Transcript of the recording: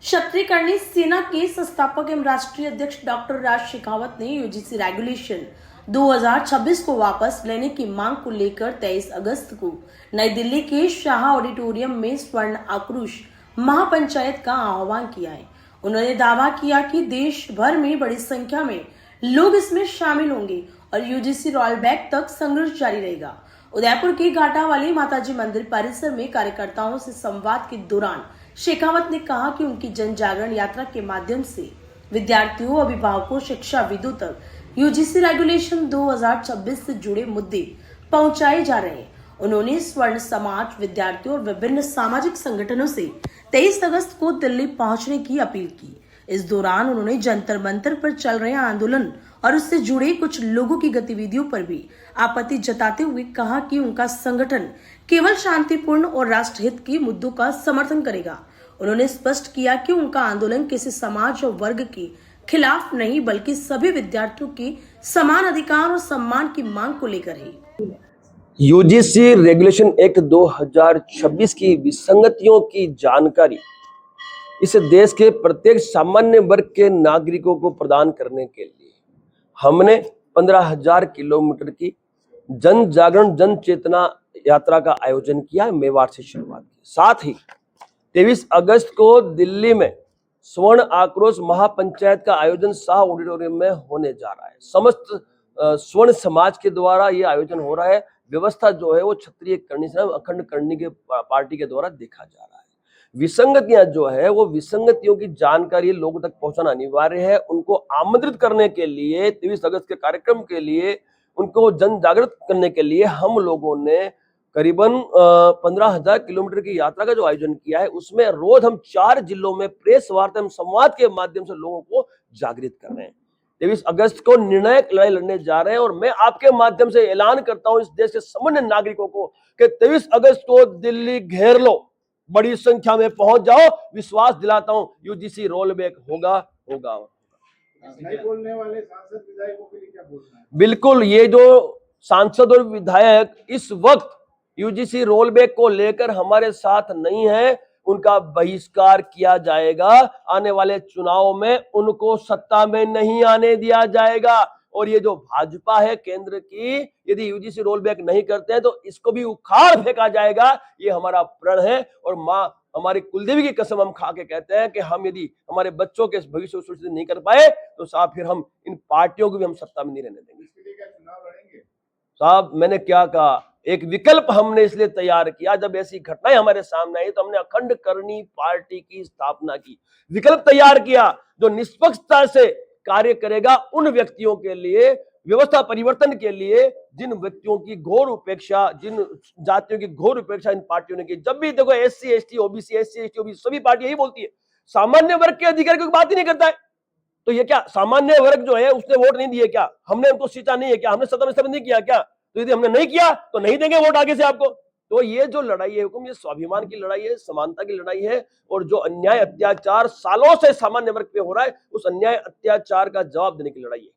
क्षत्रिय सेना के संस्थापक एवं राष्ट्रीय अध्यक्ष डॉक्टर राज शेखावत ने यूजीसी रेगुलेशन 2026 को वापस लेने की मांग को लेकर 23 अगस्त को नई दिल्ली के शाह ऑडिटोरियम में स्वर्ण आक्रोश महापंचायत का आह्वान किया है। उन्होंने दावा किया कि देश भर में बड़ी संख्या में लोग इसमें शामिल होंगे और यूजीसी रोलबैक तक संघर्ष जारी रहेगा। उदयपुर के घाटा वाली माताजी मंदिर परिसर में कार्यकर्ताओं से संवाद के दौरान शेखावत ने कहा कि उनकी जन जागरण यात्रा के माध्यम से विद्यार्थियों, अभिभावकों, शिक्षाविदों तक यूजीसी रेगुलेशन 2026 से जुड़े मुद्दे पहुंचाए जा रहे हैं। उन्होंने स्वर्ण समाज, विद्यार्थियों और विभिन्न सामाजिक संगठनों से 23 अगस्त को दिल्ली पहुंचने की अपील की। इस दौरान उन्होंने जंतर मंतर पर चल रहे आंदोलन और उससे जुड़े कुछ लोगों की गतिविधियों पर भी आपत्ति जताते हुए कहा कि उनका संगठन केवल शांतिपूर्ण और राष्ट्रहित के मुद्दों का समर्थन करेगा। उन्होंने स्पष्ट किया कि उनका आंदोलन किसी समाज और वर्ग के खिलाफ नहीं बल्कि सभी विद्यार्थियों के समान अधिकार और सम्मान की मांग को लेकर है। यूजीसी रेगुलेशन एक्ट 2026 की विसंगतियों की जानकारी इस देश के प्रत्येक सामान्य वर्ग के नागरिकों को प्रदान करने के लिए हमने 15,000 किलोमीटर की जन जागरण जन चेतना यात्रा का आयोजन किया। मेवाड़ से शुरुआत की। साथ ही 23 अगस्त को दिल्ली में स्वर्ण आक्रोश महापंचायत का आयोजन शाह ऑडिटोरियम में होने जा रहा है। समस्त स्वर्ण समाज के द्वारा यह आयोजन हो रहा है। व्यवस्था जो है वो क्षत्रिय करनी से अखंड करनी के पार्टी के द्वारा देखा जा रहा है। विसंगतियां जो है वो विसंगतियों की जानकारी लोगों तक पहुंचाना अनिवार्य है। उनको आमंत्रित करने के लिए 23 अगस्त के कार्यक्रम के लिए उनको जन जागृत करने के लिए हम लोगों ने करीबन 15,000 किलोमीटर की यात्रा का जो आयोजन किया है, उसमें रोज हम 4 जिलों में प्रेस वार्ता एवं संवाद के माध्यम से लोगों को जागृत कर रहे हैं। 23 अगस्त को निर्णायक लड़ाई लड़ने जा रहे हैं और मैं आपके माध्यम से ऐलान करता हूं इस देश के सामान्य नागरिकों को कि 23 अगस्त को दिल्ली घेर लो, बड़ी संख्या में पहुंच जाओ। विश्वास दिलाता हूं यूजीसी रोलबैक होगा। नहीं बोलने वाले सांसद विधायकों के लिए क्या बोलना है? बिल्कुल, ये जो सांसद और विधायक इस वक्त यूजीसी रोलबैक को लेकर हमारे साथ नहीं है, उनका बहिष्कार किया जाएगा। आने वाले चुनाव में उनको सत्ता में नहीं आने दिया जाएगा। और ये जो भाजपा है केंद्र की, यदि यूजीसी रोलबैक नहीं करते हैं तो इसको भी उखाड़ फेंका जाएगा। ये हमारा प्रण है और मां हमारी कुलदेवी की कसम हम खा के कहते हैं कि हम यदि हमारे बच्चों के भविष्य को सुरक्षित नहीं कर पाए तो साहब फिर हम इन पार्टियों को भी हम सत्ता में नहीं रहने देंगे। इसके लिए क्या चुनाव लड़ेंगे? साहब मैंने क्या कहा, एक विकल्प हमने इसलिए तैयार किया, जब ऐसी घटनाएं हमारे सामने आई तो हमने अखंड करनी पार्टी की स्थापना की। विकल्प तैयार किया जो निष्पक्षता से कार्य करेगा उन व्यक्तियों के लिए, व्यवस्था परिवर्तन के लिए, जिन व्यक्तियों की घोर उपेक्षा, जिन जातियों की घोर उपेक्षा इन पार्टियों ने की। जब भी देखो एससी एसटी ओबीसी सभी पार्टी यही बोलती है, सामान्य वर्ग के अधिकार की बात ही नहीं करता है। तो ये क्या सामान्य वर्ग जो है उसने वोट नहीं दिए क्या? हमने उनको सींचा नहीं है क्या? हमने सदन में शपथ नहीं किया क्या? तो यदि हमने नहीं किया तो नहीं देंगे वोट आगे से आपको। तो ये जो लड़ाई है हुकुम, ये स्वाभिमान की लड़ाई है, समानता की लड़ाई है। और जो अन्याय अत्याचार सालों से सामान्य वर्ग पे हो रहा है, उस अन्याय अत्याचार का जवाब देने की लड़ाई है।